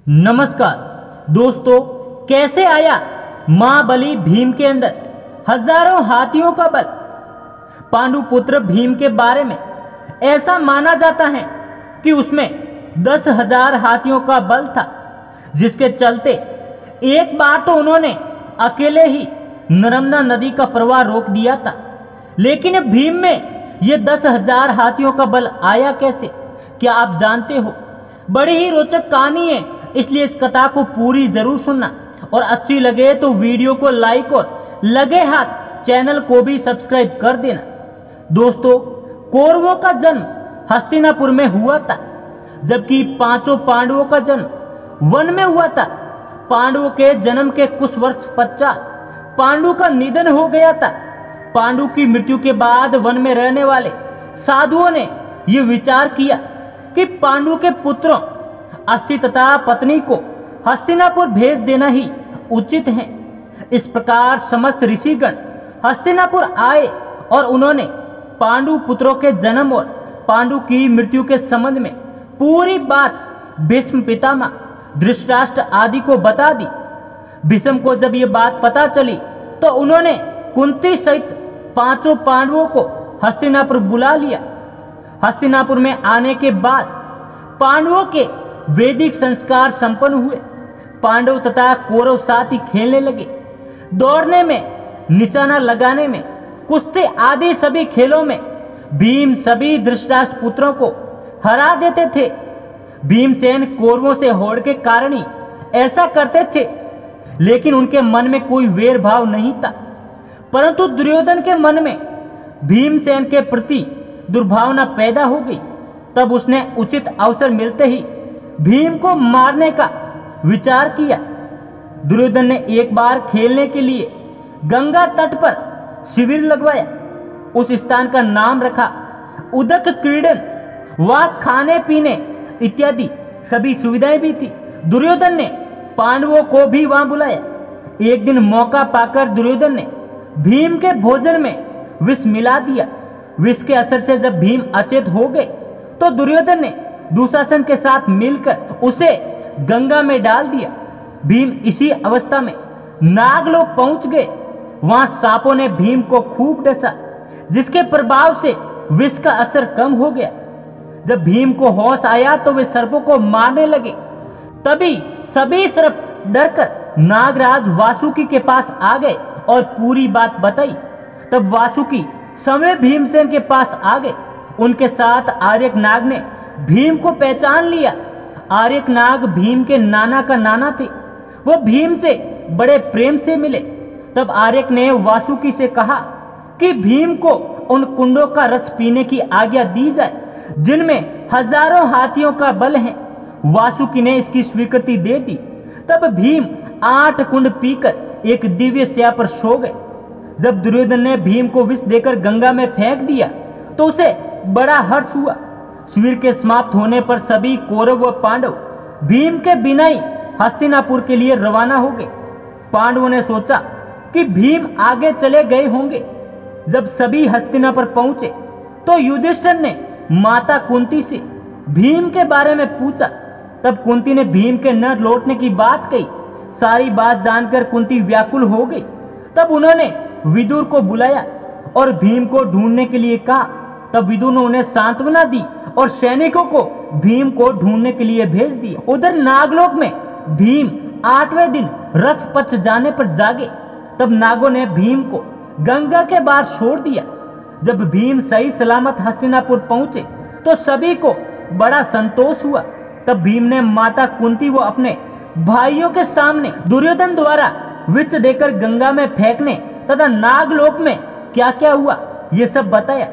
नमस्कार दोस्तों, कैसे आया महाबली भीम के अंदर हजारों हाथियों का बल। पांडु पुत्र भीम के बारे में ऐसा माना जाता है कि उसमें 10,000 हाथियों का बल था, जिसके चलते एक बार तो उन्होंने अकेले ही नर्मदा नदी का प्रवाह रोक दिया था। लेकिन भीम में ये 10,000 हाथियों का बल आया कैसे, क्या आप जानते हो? बड़ी ही रोचक कहानी है, इसलिए इस कथा को पूरी जरूर सुनना और अच्छी लगे तो वीडियो को लाइक और लगे हाथ चैनल को भी सब्सक्राइब कर देना। दोस्तों, कौरवों का जन्म हस्तिनापुर में हुआ था, जबकि पांचों पांडवों का जन्म वन में हुआ था। पांडवों के जन्म के कुछ वर्ष पश्चात पांडु का निधन हो गया था। पांडु की मृत्यु के बाद वन में रहने वाले साधुओं ने यह विचार किया कि पांडु के पुत्रों अस्थि तथा पत्नी को हस्तिनापुर भेज देना ही उचित है। इस प्रकार समस्त ऋषिगण हस्तिनापुर आए और उन्होंने पांडु पुत्रों के जन्म और पांडु की मृत्यु के संबंध में पूरी बात भीष्म पितामह, धृतराष्ट्र आदि को बता दी। भीष्म को जब ये बात पता चली तो उन्होंने कुंती सहित पांचों पांडवों को हस्तिनापुर बुला लिया। हस्तिनापुर में आने के बाद पांडवों के वैदिक संस्कार संपन्न हुए। पांडव तथा कौरव साथ ही खेलने लगे। दौड़ने में, निशाना लगाने में, कुश्ती आदि सभी खेलों में भीम सभी धृतराष्ट्र पुत्रों को हरा देते थे। भीमसेन कौरवों से होड़ के कारण ही ऐसा करते थे, लेकिन उनके मन में कोई वैर भाव नहीं था। परंतु दुर्योधन के मन में भीमसेन के प्रति दुर्भावना पैदा हो गई। तब उसने उचित अवसर मिलते ही भीम को मारने का विचार किया। दुर्योधन ने एक बार खेलने के लिए गंगा तट पर शिविर लगवाया। उस स्थान का नाम रखा उदक क्रीडन। वहां खाने पीने इत्यादि सभी सुविधाएं भी थी। दुर्योधन ने पांडवों को भी वहां बुलाया। एक दिन मौका पाकर दुर्योधन ने भीम के भोजन में विष मिला दिया। विष के असर से जब भीम अचेत हो गए तो दुर्योधन ने दुशासन के साथ मिलकर उसे गंगा में डाल दिया। भीम इसी अवस्था में नागलोक पहुंच गए। वहां सांपों ने भीम को खूब डसा, जिसके प्रभाव से विष का असर कम हो गया। जब भीम को होश आया तो वे सर्पों को मारने लगे। तभी सभी सर्प डरकर नागराज वासुकी के पास आ गए और पूरी बात बताई। तब वासुकी समय भीमसेन के पास आ गए। उनके साथ आर्यक नाग ने भीम को पहचान लिया। आर्यक नाग भीम के नाना का नाना थे। वो भीम से बड़े प्रेम से मिले। तब आर्यक ने वासुकी से कहा कि भीम को उन कुंडों का रस पीने की आज्ञा दी जाए, जिनमें हजारों हाथियों का बल है। वासुकी ने इसकी स्वीकृति दे दी। तब भीम 8 कुंड पीकर एक दिव्य शैया पर सो गए। जब दुर्योधन ने भीम को विष देकर गंगा में फेंक दिया तो उसे बड़ा हर्ष हुआ। शिविर के समाप्त होने पर सभी कौरव व पांडव भीम के बिना ही हस्तिनापुर के लिए रवाना हो गए। पांडवों ने सोचा कि भीम आगे चले गए होंगे। जब सभी हस्तिनापुर पहुंचे तो युधिष्ठिर ने माता कुंती से भीम के बारे में पूछा। तब कुंती ने भीम के न लौटने की बात कही। सारी बात जानकर कुंती व्याकुल हो गई। तब उन्होंने विदुर को बुलाया और भीम को ढूंढने के लिए कहा। तब विदुर ने उन्हें सांत्वना दी और सैनिकों को भीम को ढूंढने के लिए भेज दिया। उधर नागलोक में भीम 8वें दिन रथ पच जाने पर जागे। तब नागों ने भीम को गंगा के पार छोड़ दिया। जब भीम सही सलामत हस्तिनापुर पहुंचे तो सभी को बड़ा संतोष हुआ। तब भीम ने माता कुंती व अपने भाइयों के सामने दुर्योधन द्वारा विष देकर गंगा में फेंकने तथा नागलोक में क्या क्या हुआ ये सब बताया।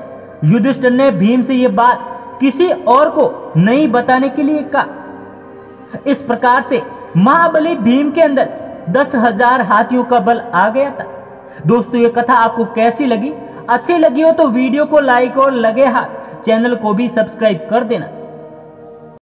युधिष्ठिर ने भीम से ये बात किसी और को नहीं बताने के लिए कहा। इस प्रकार से महाबली भीम के अंदर 10,000 हाथियों का बल आ गया था। दोस्तों, ये कथा आपको कैसी लगी? अच्छी लगी हो तो वीडियो को लाइक और लगे हाथ चैनल को भी सब्सक्राइब कर देना।